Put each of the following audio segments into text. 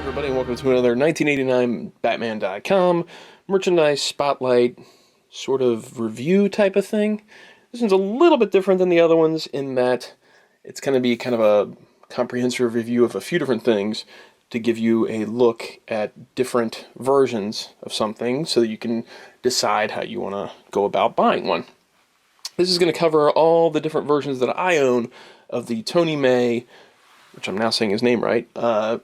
everybody, and welcome to another 1989 Batman.com merchandise spotlight sort of review type of thing. This one's a little bit different than the other ones in that it's going to be kind of a comprehensive review of a few different things to give you a look at different versions of something so that you can decide how you want to go about buying one. This is going to cover all the different versions that I own of the Tony May, which I'm now saying his name right,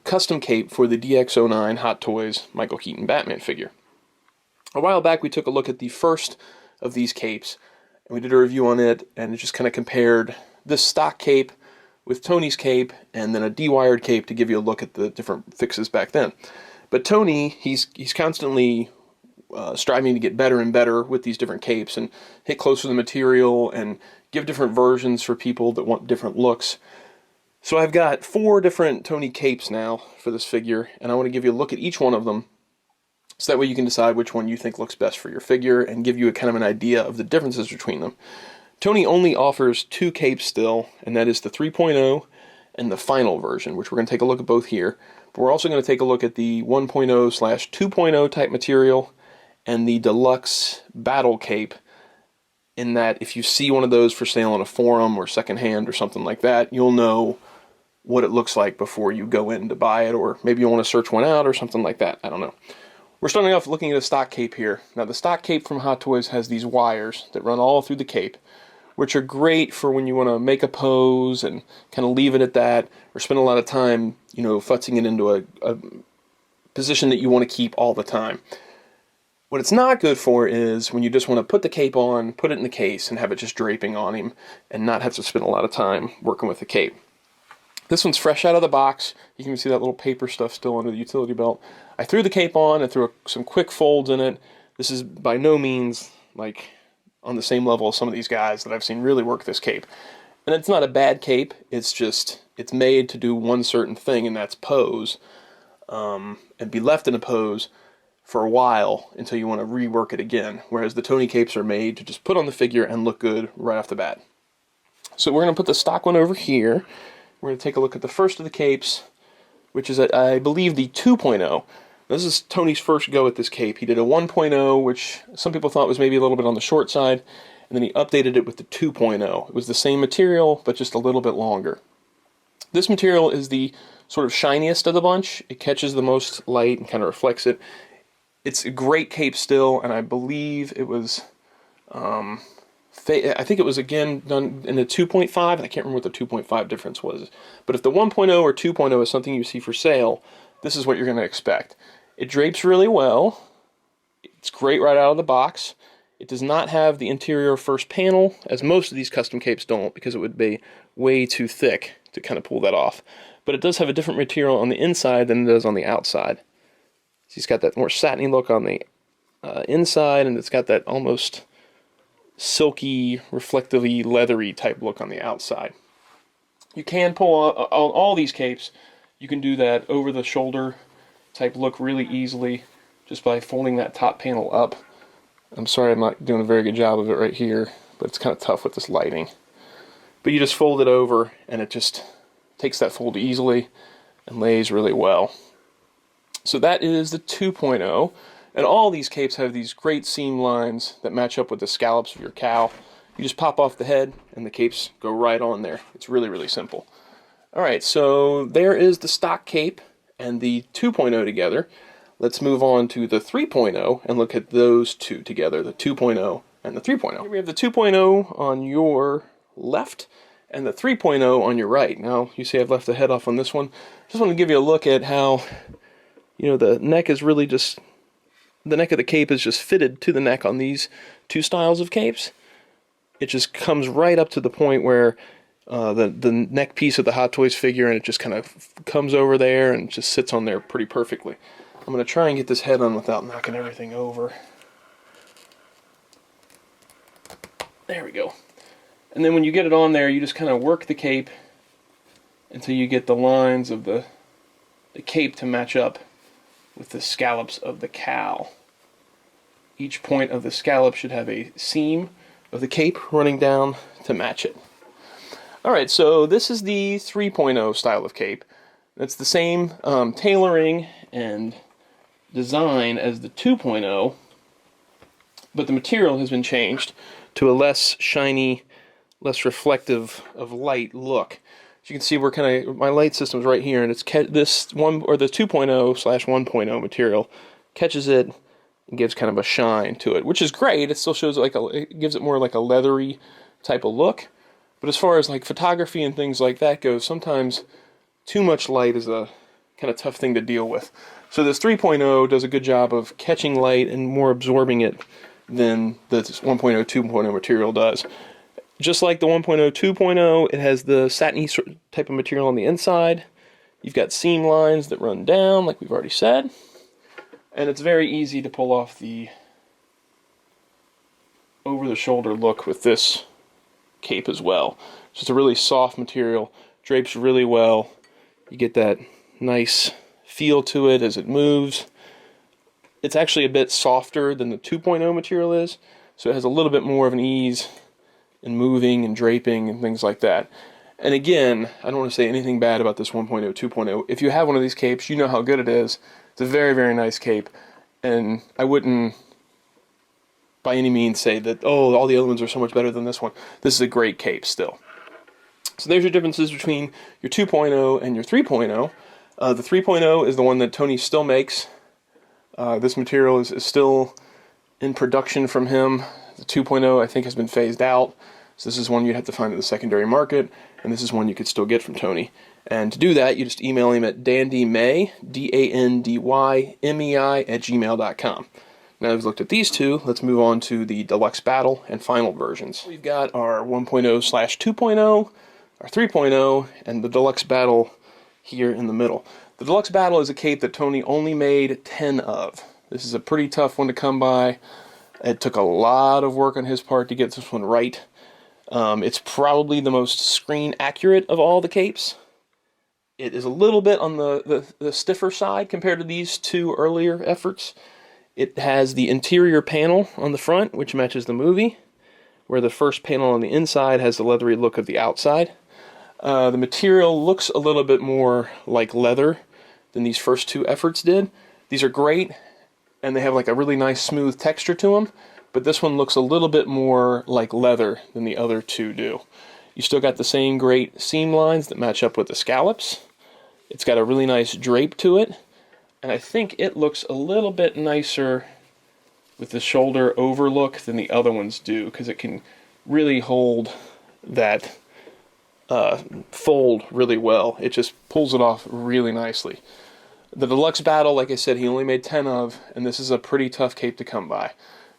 custom cape for the DX09 Hot Toys Michael Keaton Batman figure. A while back we took a look at the first of these capes, and we did a review on it, and it just kind of compared this stock cape with Tony's cape, and then a dewired cape to give you a look at the different fixes back then. But Tony, he's constantly striving to get better and better with these different capes, and hit close to the material, and give different versions for people that want different looks. So I've got 4 different Tony capes now for this figure, and I want to give you a look at each one of them, so that way you can decide which one you think looks best for your figure, and give you a kind of an idea of the differences between them. Tony only offers 2 capes still, and that is the 3.0 and the final version, which we're going to take a look at both here. But we're also going to take a look at the 1.0/2.0 type material, and the Deluxe Battle Cape, in that if you see one of those for sale on a forum or secondhand or something like that, you'll know what it looks like before you go in to buy it, or maybe you want to search one out or something like that. I don't know. We're starting off looking at a stock cape here. Now, the stock cape from Hot Toys has these wires that run all through the cape, which are great for when you want to make a pose and kind of leave it at that, or spend a lot of time, futzing it into a position that you want to keep all the time. What it's not good for is when you just want to put the cape on, put it in the case, and have it just draping on him, and not have to spend a lot of time working with the cape. This one's fresh out of the box. You can see that little paper stuff still under the utility belt. I threw the cape on and threw some quick folds in it. This is by no means like on the same level as some of these guys that I've seen really work this cape. And it's not a bad cape. It's just, it's made to do one certain thing, and that's pose. And be left in a pose for a while until you want to rework it again. Whereas the Tony capes are made to just put on the figure and look good right off the bat. So we're going to put the stock one over here. We're going to take a look at the first of the capes, which is, I believe, the 2.0. This is Tony's first go at this cape. He did a 1.0, which some people thought was maybe a little bit on the short side, and then he updated it with the 2.0. It was the same material, but just a little bit longer. This material is the sort of shiniest of the bunch. It catches the most light and kind of reflects it. It's a great cape still, and I believe it was... I think it was again done in the 2.5. I can't remember what the 2.5 difference was. But if the 1.0 or 2.0 is something you see for sale, this is what you're going to expect. It drapes really well. It's great right out of the box. It does not have the interior first panel, as most of these custom capes don't, because it would be way too thick to kind of pull that off. But it does have a different material on the inside than it does on the outside. So it's got that more satiny look on the inside, and it's got that almost silky, reflectively, leathery type look on the outside. You can pull all these capes. You can do that over the shoulder type look really easily just by folding that top panel up. I'm sorry I'm not doing a very good job of it right here, but it's kind of tough with this lighting. But you just fold it over and it just takes that fold easily and lays really well. So that is the 2.0. And all these capes have these great seam lines that match up with the scallops of your cowl. You just pop off the head and the capes go right on there. It's really, really simple. Alright, so there is the stock cape and the 2.0 together. Let's move on to the 3.0 and look at those two together, the 2.0 and the 3.0. Here we have the 2.0 on your left and the 3.0 on your right. Now, you see I've left the head off on this one. Just want to give you a look at how, the neck is really just... The neck of the cape is just fitted to the neck on these two styles of capes. It just comes right up to the point where the neck piece of the Hot Toys figure, and it just kind of comes over there and just sits on there pretty perfectly. I'm going to try and get this head on without knocking everything over. There we go. And then when you get it on there, you just kind of work the cape until you get the lines of the cape to match up with the scallops of the cowl. Each point of the scallop should have a seam of the cape running down to match it. Alright, so this is the 3.0 style of cape. It's the same tailoring and design as the 2.0, but the material has been changed to a less shiny, less reflective of light look. As you can see, my light system's right here, and it's this one, or the 2.0/1.0 material catches it and gives kind of a shine to it, which is great. It still shows it gives it more like a leathery type of look. But as far as like photography and things like that goes, sometimes too much light is a kind of tough thing to deal with. So this 3.0 does a good job of catching light and more absorbing it than the 1.0, 2.0 material does. Just like the 1.0, 2.0, it has the satiny type of material on the inside. You've got seam lines that run down, like we've already said. And it's very easy to pull off the over-the-shoulder look with this cape as well. It's just a really soft material, drapes really well. You get that nice feel to it as it moves. It's actually a bit softer than the 2.0 material is, so it has a little bit more of an ease in moving and draping and things like that. And again, I don't want to say anything bad about this 1.0, 2.0. If you have one of these capes, you know how good it is. It's a very, very nice cape, and I wouldn't by any means say that, oh, all the other ones are so much better than this one. This is a great cape still. So there's your differences between your 2.0 and your 3.0. The 3.0 is the one that Tony still makes. This material is still in production from him. The 2.0 I think has been phased out. So this is one you'd have to find in the secondary market, and this is one you could still get from Tony. And to do that, you just email him at dandymei, DANDYMEI @gmail.com. Now that we've looked at these two, let's move on to the Deluxe Battle and Final versions. We've got our 1.0/2.0, our 3.0, and the Deluxe Battle here in the middle. The Deluxe Battle is a cape that Tony only made 10 of. This is a pretty tough one to come by. It took a lot of work on his part to get this one right. It's probably the most screen accurate of all the capes. It is a little bit on the stiffer side compared to these two earlier efforts. It has the interior panel on the front, which matches the movie, where the first panel on the inside has the leathery look of the outside. The material looks a little bit more like leather than these first two efforts did. These are great, and they have like a really nice smooth texture to them, but this one looks a little bit more like leather than the other two do. You still got the same great seam lines that match up with the scallops. It's got a really nice drape to it, and I think it looks a little bit nicer with the shoulder overlook than the other ones do, because it can really hold that fold really well. It just pulls it off really nicely. The Deluxe Battle, like I said, he only made 10 of, and this is a pretty tough cape to come by.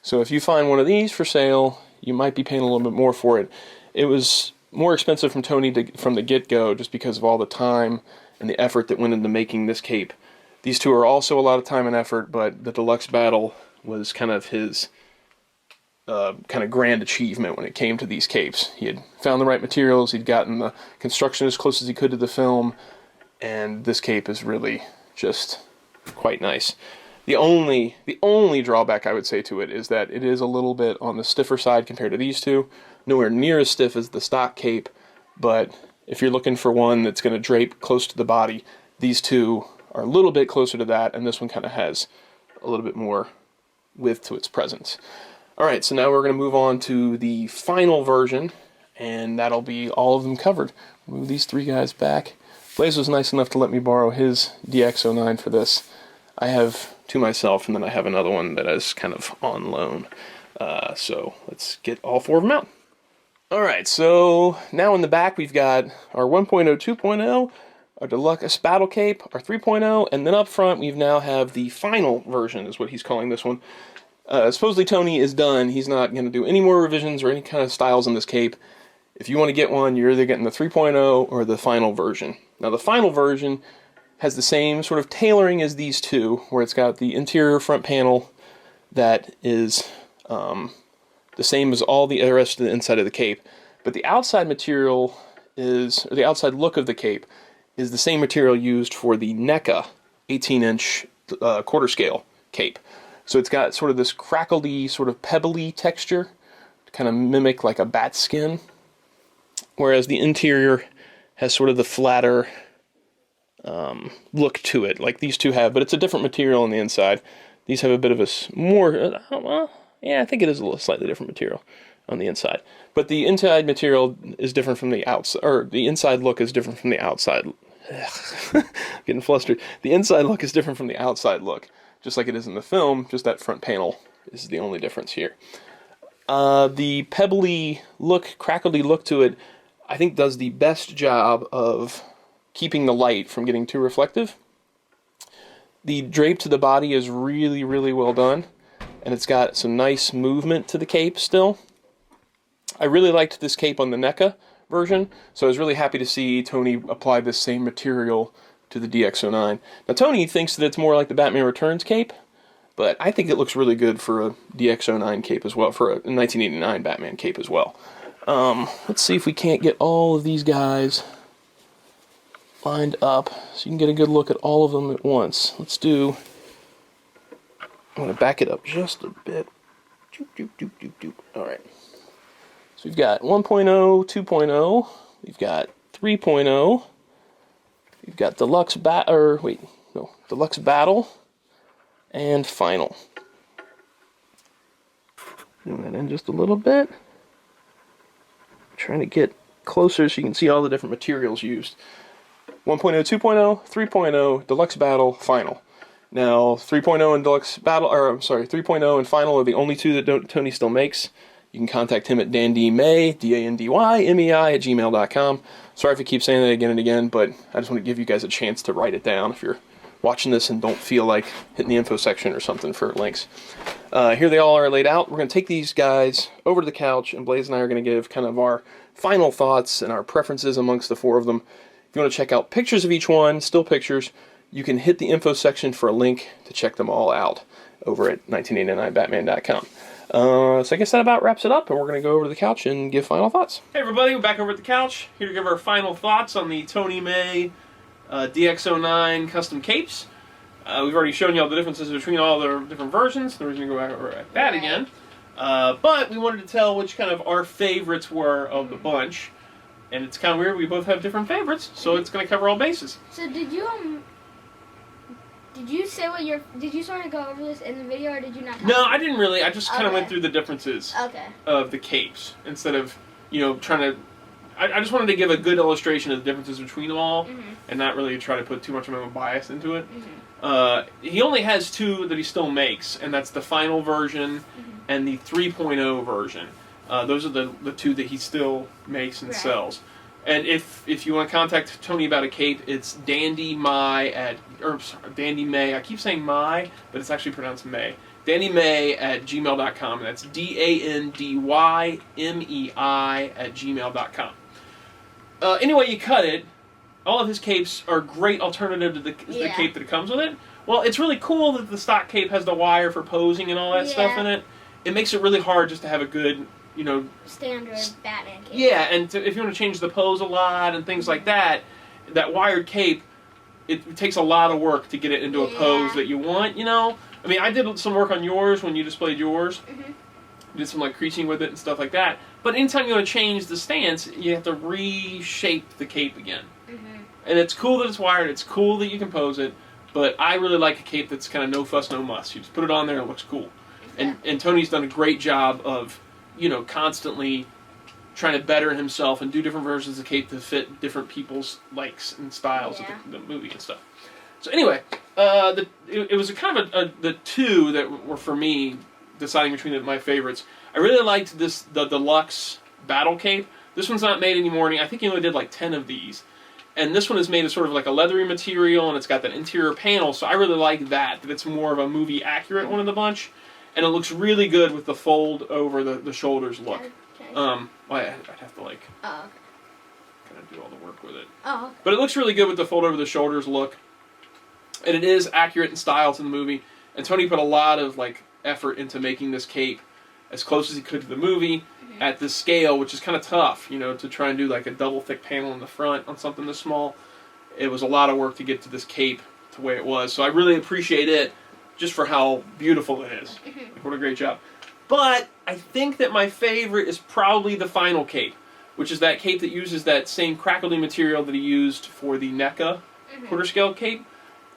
So if you find one of these for sale, you might be paying a little bit more for it. It was more expensive from Tony from the get-go just because of all the time and the effort that went into making this cape. These two are also a lot of time and effort, but the Deluxe Battle was kind of his kind of grand achievement when it came to these capes. He had found the right materials, he'd gotten the construction as close as he could to the film, and this cape is really just quite nice. The only drawback I would say to it is that it is a little bit on the stiffer side compared to these two. Nowhere near as stiff as the stock cape, but if you're looking for one that's going to drape close to the body, these two are a little bit closer to that, and this one kind of has a little bit more width to its presence. Alright, so now we're going to move on to the final version, and that'll be all of them covered. Move these three guys back. Blaze was nice enough to let me borrow his DX09 for this. I have two myself, and then I have another one that is kind of on loan. So let's get all four of them out. Alright, so now in the back we've got our 1.0, 2.0, our Deluxe Battle Cape, our 3.0, and then up front we now have the final version, is what he's calling this one. Supposedly Tony is done. He's not going to do any more revisions or any kind of styles on this cape. If you want to get one, you're either getting the 3.0 or the final version. Now the final version has the same sort of tailoring as these two, where it's got the interior front panel that is the same as all the rest of the inside of the cape, but the outside material is, or the outside look of the cape, is the same material used for the NECA 18-inch quarter scale cape. So it's got sort of this crackledy, sort of pebbly texture to kind of mimic like a bat skin, whereas the interior has sort of the flatter look to it, like these two have, but it's a different material on the inside. These have a bit of a more, well, yeah, I think it is a little slightly different material on the inside. But the inside material is different from the outside, or the inside look is different from the outside. Getting flustered. The inside look is different from the outside look, just like it is in the film, just that front panel is the only difference here. The pebbly look, crackledy look to it, I think does the best job of keeping the light from getting too reflective. The drape to the body is really, really well done, and it's got some nice movement to the cape still. I really liked this cape on the NECA version, so I was really happy to see Tony apply this same material to the DX09. Now Tony thinks that it's more like the Batman Returns cape, but I think it looks really good for a DX09 cape as well, for a 1989 Batman cape as well. Let's see if we can't get all of these guys lined up so you can get a good look at all of them at once. Let's do, I'm going to back it up just a bit. Alright. So we've got 1.0, 2.0, we've got 3.0, we've got Deluxe Deluxe Battle, and Final. Zoom that in just a little bit. Trying to get closer so you can see all the different materials used. 1.0, 2.0, 3.0, Deluxe Battle, Final. Now, 3.0 and Deluxe Battle, or I'm sorry, 3.0 and Final are the only two that Tony still makes. You can contact him at dandymei, DANDYMEI at gmail.com. Sorry if I keep saying that again and again, but I just want to give you guys a chance to write it down if you're watching this and don't feel like hitting the info section or something for links. Here they all are laid out. We're going to take these guys over to the couch, and Blaze and I are going to give kind of our final thoughts and our preferences amongst the four of them. If you want to check out pictures of each one, still pictures, you can hit the info section for a link to check them all out over at 1989batman.com. So I guess that about wraps it up, and we're going to go over to the couch and give final thoughts. Hey everybody, we're back over at the couch, here to give our final thoughts on the Tony May DX09 custom capes. We've already shown you all the differences between all the different versions. No reason to go back over at that again. But we wanted to tell which kind of our favorites were of the bunch. And it's kind of weird, we both have different favorites, so it's going to cover all bases. So did you say what did you sort of go over this in the video, or did you not? No, I didn't really. I just kind of went through the differences of the capes instead of, trying to. I just wanted to give a good illustration of the differences between them all, and not really try to put too much of my own bias into it. He only has two that he still makes, and that's the final version and the 3.0 version. Those are the two that he still makes and sells. And if you want to contact Tony about a cape, it's dandymei I keep saying my, but it's actually pronounced May. dandymei at gmail.com. That's DANDYMEI at gmail.com. Anyway, you cut it. All of his capes are a great alternative to the cape that comes with it. Well, it's really cool that the stock cape has the wire for posing and all that stuff in it. It makes it really hard just to have a good, standard Batman cape. Yeah, and if you want to change the pose a lot and things like that, that wired cape, it takes a lot of work to get it into a pose that you want, I mean, I did some work on yours when you displayed yours. Did some creasing with it and stuff like that. But anytime you want to change the stance, you have to reshape the cape again. And it's cool that it's wired, it's cool that you can pose it, but I really like a cape that's kind of no fuss, no muss. You just put it on there and it looks cool. And Tony's done a great job of, constantly trying to better himself and do different versions of the cape to fit different people's likes and styles of the movie and stuff. So anyway, it was kind of the two that were for me deciding between my favorites. I really liked the Deluxe Battle Cape. This one's not made anymore. I think he only did 10 of these. And this one is made of sort of like a leathery material, and it's got that interior panel, so I really like that it's more of a movie accurate one of the bunch. And it looks really good with the fold over the shoulders look. I'd have to kind of do all the work with it. But it looks really good with the fold over the shoulders look. And it is accurate in style to the movie. And Tony put a lot of effort into making this cape as close as he could to the movie at this scale, which is kind of tough, to try and do a double thick panel in the front on something this small. It was a lot of work to get to this cape to the way it was. So I really appreciate it just for how beautiful it is. What a great job. But I think that my favorite is probably the final cape, which is that cape that uses that same crackledy material that he used for the NECA quarter scale cape.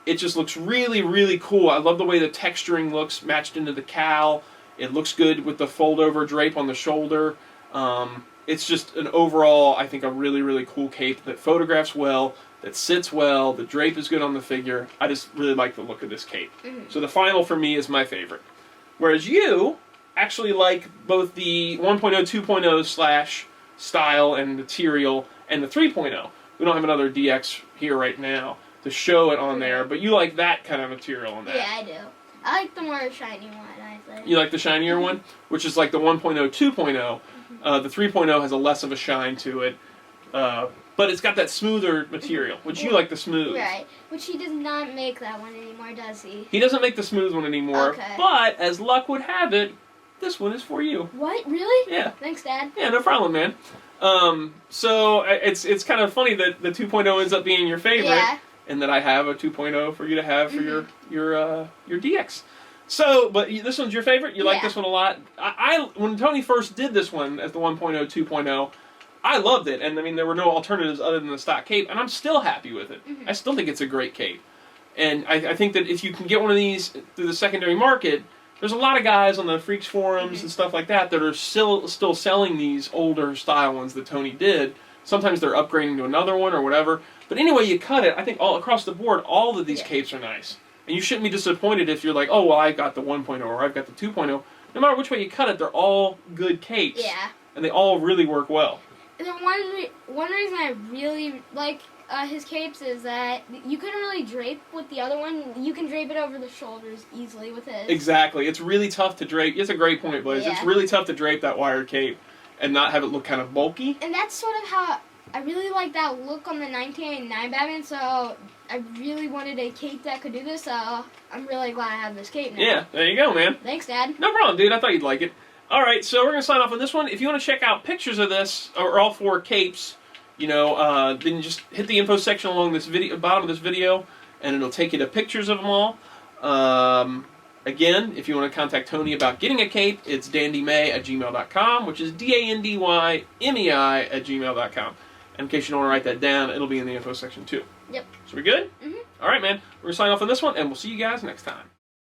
It just looks really, really cool. I love the way the texturing looks matched into the cowl. It looks good with the fold-over drape on the shoulder. It's just an overall, I think, a really, really cool cape that photographs well, that sits well, the drape is good on the figure. I just really like the look of this cape. So the final for me is my favorite. Whereas you actually like both the 1.0, 2.0 / style and material and the 3.0. We don't have another DX here right now to show it on there, but you like that kind of material on that. Yeah, I do. I like the more shiny one, I think. You like the shinier one, which is like the 1.0, 2.0. The 3.0 has a less of a shine to it, but it's got that smoother material, which you like the smooth. Right, which he does not make that one anymore, does he? He doesn't make the smooth one anymore, but as luck would have it, this one is for you. What? Really? Yeah. Thanks, Dad. Yeah, no problem, man. So it's kind of funny that the 2.0 ends up being your favorite, and that I have a 2.0 for you to have for your DX. So, but this one's your favorite? You like this one a lot? When Tony first did this one as the 1.0, 2.0, I loved it. And I mean, there were no alternatives other than the stock cape, and I'm still happy with it. I still think it's a great cape. And I think that if you can get one of these through the secondary market, there's a lot of guys on the Freaks forums and stuff like that that are still selling these older style ones that Tony did. Sometimes they're upgrading to another one or whatever. But anyway you cut it, I think all across the board, all of these capes are nice. And you shouldn't be disappointed if you're like, oh, well, I got the 1.0 or I've got the 2.0. No matter which way you cut it, they're all good capes. Yeah. And they all really work well. And then one reason I really like his capes is that you couldn't really drape with the other one. You can drape it over the shoulders easily with his. Exactly. It's really tough to drape. It's a great point, Blaze. It's really tough to drape that wired cape and not have it look kind of bulky. And that's sort of how I really like that look on the 1989 Batman, so I really wanted a cape that could do this, so I'm really glad I have this cape now. Yeah, there you go, man. Thanks, Dad. No problem, dude. I thought you'd like it. All right, so we're going to sign off on this one. If you want to check out pictures of this, or all four capes, you know, then just hit the info section along this video, bottom of this video, and it'll take you to pictures of them all. Again, if you want to contact Tony about getting a cape, it's dandymay@gmail.com, which is DANDYMEI@gmail.com. And in case you don't want to write that down, it'll be in the info section too. Yep. So we good? All right, man. We're going to sign off on this one, and we'll see you guys next time.